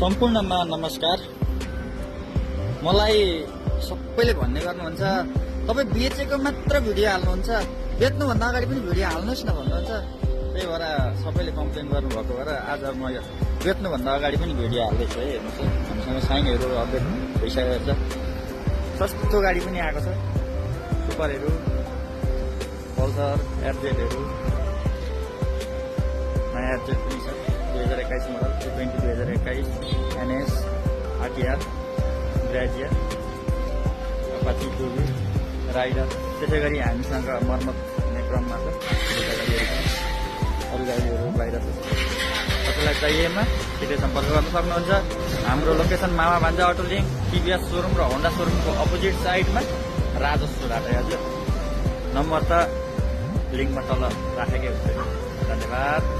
सम्पूर्णमा नमस्कार। मलाई सबैले भन्ने गर्नुहुन्छ तपाईँ बेचेको मात्र भिडियो हाल्नुहुन्छ, बेच्नुभन्दा अगाडि पनि भिडियो हाल्नुहोस् न भन्नुहुन्छ। त्यही भएर सबैले कम्प्लेन गर्नुभएको भएर आज म बेच्नुभन्दा अगाडि पनि भिडियो हाल्दैछु है। हेर्नुहोस् है, हामीसँग साइनहरू अपडेट भइसकेको छ। सस्तो गाडी पनि आएको छ, सुपरहरू, पल्सर, एफजेडहरू, नयाँ एफजेड पनि छ 2021 model, 2021 NS, RTR, Grazia, Apache टुबी, राइडर। त्यसै गरी हामीसँग मर्मत हुने क्रममा छ अरू गाडीहरू बाहिर छ। तपाईँलाई चाहिएमा छिटै सम्पर्क गर्न सक्नुहुन्छ। हाम्रो लोकेसन मामा भान्जा अटो लिङ्क, टिभीएस सोरुम र होन्डा सोरुमको अपोजिट साइडमा राजस्व घाटा। हजुर नम्बर त लिङ्कमा तल राखेकै हुन्छ। धन्यवाद।